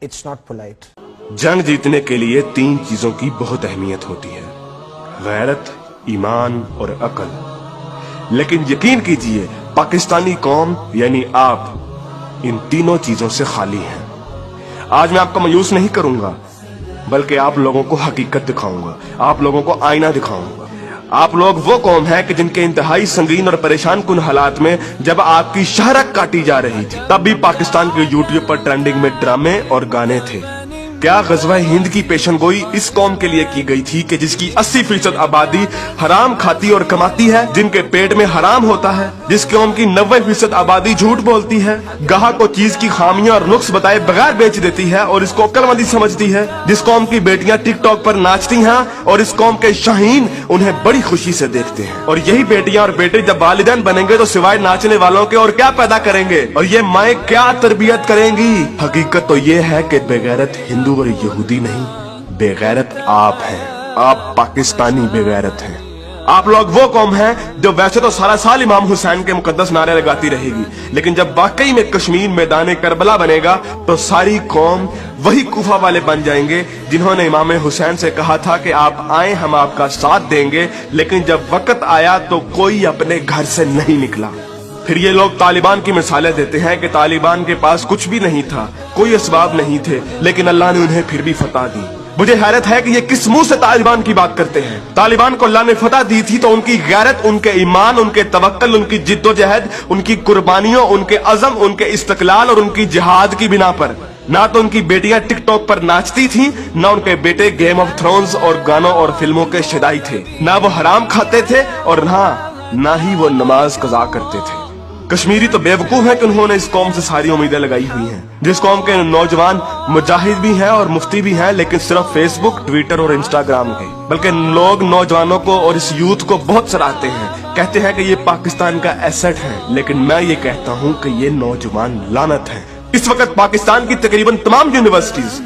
It's not polite. जंग जीतने के लिए 3 चीजों की बहुत अहमियत होती है, गैरत, ईमान और अकल। लेकिन यकीन कीजिए पाकिस्तानी कौम यानी आप इन तीनों चीजों से खाली हैं। आज मैं आपको मायूस नहीं करूंगा, बल्कि आप लोगों को हकीकत दिखाऊंगा, आप लोगों को आईना दिखाऊंगा। आप लोग वो कौम है कि जिनके इंतहाई संगीन और परेशान कुन हालात में जब आपकी शहरत काटी जा रही थी, तब भी पाकिस्तान के यूट्यूब पर ट्रेंडिंग में ड्रामे और गाने थे। क्या गज़वा हिंद की पेशनगोई इस कौम के लिए की गई थी कि जिसकी 80% आबादी हराम खाती और कमाती है, जिनके पेट में हराम होता है, जिस कौम की 90% आबादी झूठ बोलती है, गाहक को चीज की खामियां और नुक्स बताए बगैर बेच देती है और इसको अक्लमंदी समझती है, जिस कौम की बेटियां टिकटॉक पर नाचती हैं और इस कौम के शाहीन उन्हें बड़ी खुशी से देखते हैं। और यही बेटियां और बेटे जब वालिदैन बनेंगे तो सिवाय नाचने वालों के और क्या पैदा करेंगे, और ये माएँ क्या तरबियत करेंगी। हकीकत तो ये है कि बेगैरत हिंदू और यहूदी नहीं, बेगैरत आप हैं। आप पाकिस्तानी बेगैरत हैं। आप लोग वो कौम हैं जो वैसे तो सारा साल इमाम हुसैन के मुकद्दस नारे लगाती रहेगी, लेकिन जब वाकई में कश्मीर मैदान करबला बनेगा तो सारी कौम वही कूफा वाले बन जाएंगे जिन्होंने इमाम हुसैन से कहा था कि आप आए हम आपका साथ देंगे, लेकिन जब वक्त आया तो कोई अपने घर से नहीं निकला। फिर ये लोग तालिबान की मिसालें देते हैं कि तालिबान के पास कुछ भी नहीं था, कोई असबाब नहीं थे, लेकिन अल्लाह ने उन्हें फिर भी फतह दी। मुझे हैरत है कि ये किस मुंह से तालिबान की बात करते हैं। तालिबान को अल्लाह ने फतह दी थी तो उनकी गैरत, उनके ईमान, उनके तवक्कल, उनकी जिद्दोजहद, उनकी कुर्बानियों, उनके अज़म, उनके इस्तक़लाल और उनकी जिहाद की बिना पर। ना तो उनकी बेटियां टिकटॉक पर नाचती थीं, ना उनके बेटे गेम ऑफ थ्रोन्स और गानों और फिल्मों के शदाई थे, ना वो हराम खाते थे और ना ही वो नमाज कज़ा करते थे। कश्मीरी तो बेवकूफ है कि उन्होंने इस कौम से सारी उम्मीदें लगाई हुई हैं, जिस कौम के नौजवान मुजाहिद भी हैं और मुफ्ती भी हैं, लेकिन सिर्फ फेसबुक, ट्विटर और इंस्टाग्राम के। बल्कि लोग नौजवानों को और इस यूथ को बहुत सराहते हैं, कहते हैं कि ये पाकिस्तान का एसेट है, लेकिन मैं ये कहता हूँ कि ये नौजवान लानत है। इस वक्त पाकिस्तान की तकरीबन तमाम यूनिवर्सिटीज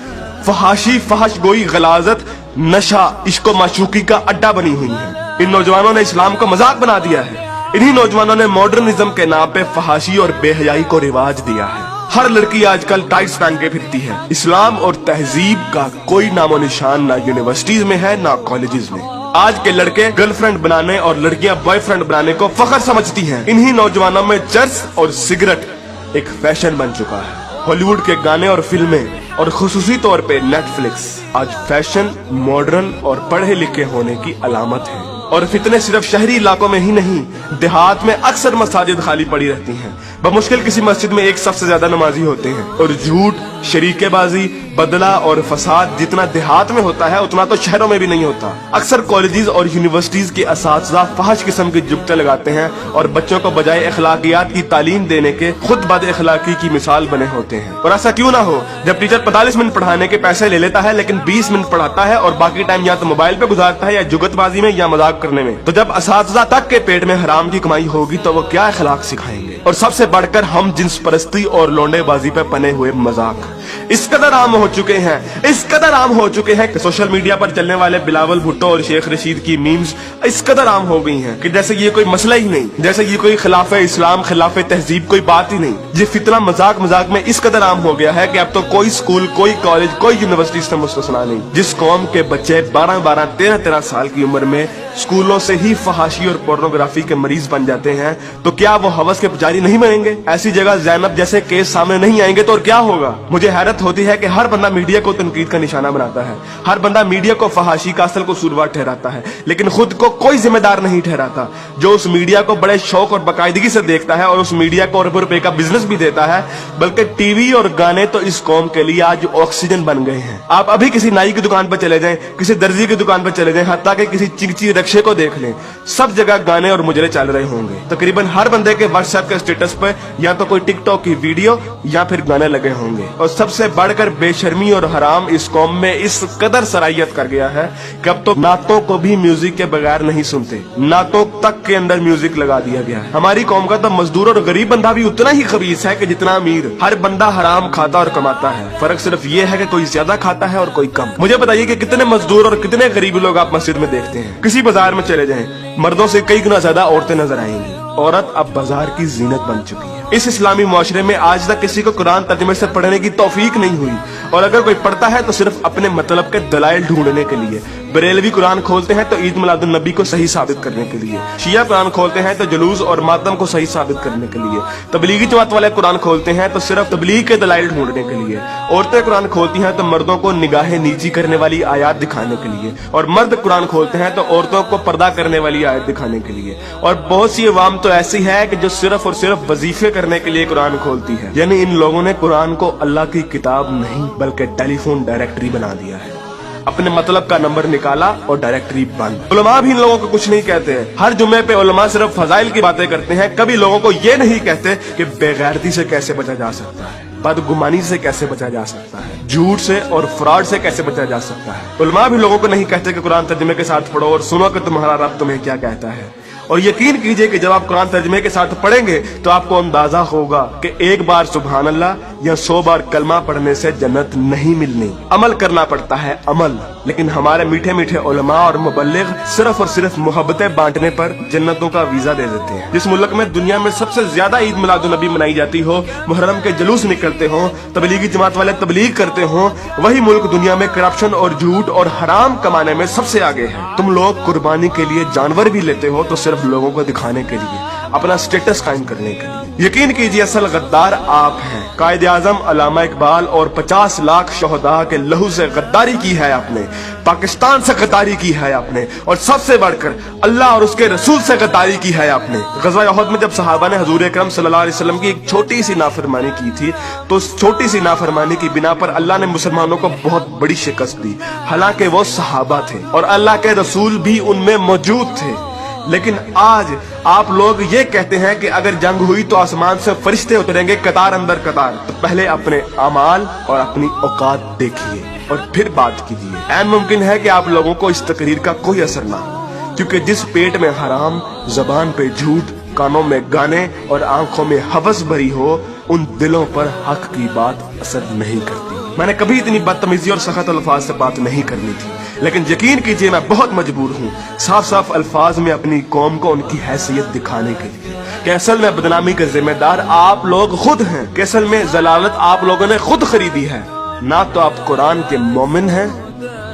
फहाशी, फहश गोई, गलाजत, नशा, इश्को माशूकी का अड्डा बनी हुई है। इन नौजवानों ने इस्लाम को मजाक बना दिया है। इन्हीं नौजवानों ने मॉडर्निज्म के नाम पे फहाशी और बेहयाई को रिवाज दिया है। हर लड़की आजकल टाइट्स पहन के फिरती है। इस्लाम और तहजीब का कोई नामो निशान ना यूनिवर्सिटीज में है ना कॉलेजेस में। आज के लड़के गर्लफ्रेंड बनाने और लड़कियां बॉयफ्रेंड बनाने को फख्र समझती हैं। इन्हीं नौजवानों में चर्च और सिगरेट एक फैशन बन चुका है। हॉलीवुड के गाने और फिल्में और खुसूसी तौर पे नेटफ्लिक्स आज फैशन, मॉडर्न और पढ़े लिखे होने की अलामत है। और फितने सिर्फ शहरी इलाकों में ही नहीं, देहात में अक्सर मसाजिद खाली पड़ी रहती हैं। बमुश्किल किसी मस्जिद में एक सफ से ज्यादा नमाजी होते हैं। और झूठ, शरीकेबाजी, बदला और फसाद जितना देहात में होता है उतना तो शहरों में भी नहीं होता। अक्सर कॉलेजेस और यूनिवर्सिटीज के असातिज़ा फहश किस्म की जुगते लगाते हैं और बच्चों को बजाय अखलाकियात की तालीम देने के खुद बद अखलाकी की मिसाल बने होते हैं। और ऐसा क्यों ना हो, जब टीचर 45 मिनट पढ़ाने के पैसे ले लेता है लेकिन 20 मिनट पढ़ाता है और बाकी टाइम या तो मोबाइल पे गुजारता है या जुगतबाजी में या मजाक करने में, तो जब असातिज़ा तक के पेट में हराम की कमाई होगी तो वो क्या अखलाक सिखाएंगे। और सबसे बढ़कर हम जिन्स परस्ती और लोंडेबाजी पे पने हुए मजाक इस कदर आम हो चुके हैं, इस कदर आम हो चुके हैं कि सोशल मीडिया पर चलने वाले बिलावल भुट्टो और शेख रशीद की मीम्स इस कदर आम हो गई हैं कि जैसे ये कोई मसला ही नहीं, जैसे ये कोई खिलाफ इस्लाम, खिलाफ तहजीब कोई बात ही नहीं। ये फितना मजाक मजाक में इस कदर आम हो गया है कि अब तो कोई स्कूल, कोई कॉलेज, कोई यूनिवर्सिटी से मुस्तस्ना नहीं। जिस कौम के बच्चे 12-12, 13-13 साल की उम्र में स्कूलों से ही फहाशी और पोर्नोग्राफी के मरीज बन जाते हैं, तो क्या वो हवस के पुजारी नहीं बनेंगे? ऐसी जगह ज़ैनब जैसे केस सामने नहीं आएंगे तो और क्या होगा? मुझे हैरत होती है कि हर बंदा मीडिया को तनकीद का निशाना बनाता है, हर बंदा मीडिया को फहाशी का असल कसूरवार ठहराता है, लेकिन खुद को कोई जिम्मेदार नहीं ठहराता, जो उस मीडिया को बड़े शौक और बाकायदगी से देखता है और उस मीडिया को अरबों रुपए का बिजनेस भी देता है। बल्कि टीवी और गाने तो इस कौम के लिए आज ऑक्सीजन बन गए हैं। आप अभी किसी नाई की दुकान पर चले जाएं, किसी दर्जी की दुकान पर चले जाएं, हत्ता कि किसी चिंची रक्षे को देख लें, सब जगह गाने और मुजरे चल रहे होंगे। तकरीबन हर बंदे के व्हाट्सएप के स्टेटस पर या तो कोई टिकटॉक की वीडियो या फिर गाने लगे होंगे। और सबसे बढ़कर बेशर्मी और हराम इस कौम में इस कदर सराहियत कर गया है कि अब तो नातों को भी म्यूजिक के बगैर नहीं सुनते, नातों तक के अंदर म्यूजिक लगा दिया गया है। हमारी कौम का तो मजदूर और गरीब बंदा भी उतना ही खबीस है कि जितना अमीर। हर बंदा हराम खाता और कमाता है, फर्क सिर्फ ये है कि कोई ज्यादा खाता है और कोई कम। मुझे बताइए कि कितने मजदूर और कितने गरीब लोग आप मस्जिद में देखते हैं? किसी बाजार में चले जाएं, मर्दों से कई गुना ज्यादा औरतें नजर आएंगी। औरत अब बाजार की जीनत बन चुकी है। इस इस्लामी मुआशरे में आज तक किसी को कुरान तर्जुमे से पढ़ने की तौफीक नहीं हुई। और अगर कोई पढ़ता है तो सिर्फ अपने मतलब के दलाइल ढूंढने के लिए। बरेलवी कुरान खोलते हैं तो ईद मिलादुन नबी को सही साबित करने के लिए। शिया कुरान खोलते हैं तो जुलूस और मातम को सही साबित करने के लिए। तबलीगी जमात वाले कुरान खोलते हैं तो सिर्फ तबलीग के दलाइल ढूंढने के लिए। औरतें कुरान खोलती हैं तो मर्दों को निगाहें नीची करने वाली आयत दिखाने के लिए, और मर्द कुरान खोलते हैं तो औरतों को पर्दा करने वाली आयत दिखाने के लिए। और बहुत सी अवाम तो ऐसी है कि जो सिर्फ और सिर्फ वजीफे करने के लिए कुरान खोलती है। यानी इन लोगों ने कुरान को अल्लाह की किताब नहीं बल्कि टेलीफोन डायरेक्टरी बना दिया है। अपने मतलब का नंबर निकाला और डायरेक्टरी बंद। उलमा भी इन लोगों को कुछ नहीं कहते हैं। हर जुम्मे पे उलमा सिर्फ फजाइल की बातें करते हैं, कभी लोगों को ये नहीं कहते कि बेगैरती से कैसे बचा जा सकता है, बदगुमानी से कैसे बचा जा सकता है, झूठ से और फ्रॉड से कैसे बचा जा सकता है। उलमा भी लोगों को नहीं कहते कि कुरान तर्जुमे के साथ पढ़ो और सुनो कि तुम्हारा रब तुम्हें क्या कहता है। और यकीन कीजिए कि जब आप कुरान तर्जुमे के साथ पढ़ेंगे तो आपको अंदाजा होगा कि एक बार सुभान अल्लाह या 100 बार कलमा पढ़ने से जन्नत नहीं मिलनी। अमल करना पड़ता है, अमल। लेकिन हमारे मीठे मीठे उलमा और मुबल्लिग सिर्फ और सिर्फ मोहब्बतें बांटने पर जन्नतों का वीजा दे देते हैं। जिस मुल्क में दुनिया में सबसे ज्यादा ईद मिलादुन नबी मनाई जाती हो, मुहर्रम के जुलूस निकलते हो, तबलीगी जमात वाले तबलीग करते हो, वही मुल्क दुनिया में करप्शन और झूठ और हराम कमाने में सबसे आगे है। तुम लोग कुर्बानी के लिए जानवर भी लेते हो तो सिर्फ लोगों को दिखाने के लिए, अपना स्टेटस कायम करने के लिए। यकीन कीजिए असल गद्दार आप हैं। कायदे आजम अल्लामा इकबाल और 50 लाख शोहदा के लहू से गद्दारी की है आपने, पाकिस्तान से गद्दारी की है आपने, और सबसे बढ़कर अल्लाह और उसके रसूल से गद्दारी की है आपने। ग़ज़वा उहद में जब सहाबा ने हुजूर अकरम सल्लल्लाहु अलैहि वसल्लम की एक छोटी सी नाफरमानी की थी, तो उस छोटी सी नाफरमानी की बिना पर अल्लाह ने मुसलमानों को बहुत बड़ी शिकस्त दी। हालांकि वो सहाबा थे और अल्लाह के रसूल भी उनमें मौजूद थे। लेकिन आज आप लोग ये कहते हैं कि अगर जंग हुई तो आसमान से फरिश्ते उतरेंगे कतार अंदर कतार। तो पहले अपने अमाल और अपनी औकात देखिए और फिर बात कीजिए। ऐन मुमकिन है कि आप लोगों को इस तकरीर का कोई असर ना हो, क्योंकि जिस पेट में हराम, जबान पे झूठ, कानों में गाने और आंखों में हवस भरी हो, उन दिलों पर हक की बात असर नहीं करती। मैंने कभी इतनी बदतमीजी और सख्त अल्फाज से बात नहीं करनी थी, लेकिन यकीन कीजिए मैं बहुत मजबूर हूँ साफ साफ अल्फाज में अपनी कौम को उनकी हैसियत दिखाने के लिए कि असल में बदनामी के जिम्मेदार आप लोग खुद हैं, कि असल में जलालत आप लोगों ने खुद खरीदी है। ना तो आप कुरान के मोमिन हैं,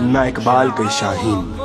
ना इकबाल के शाहीन।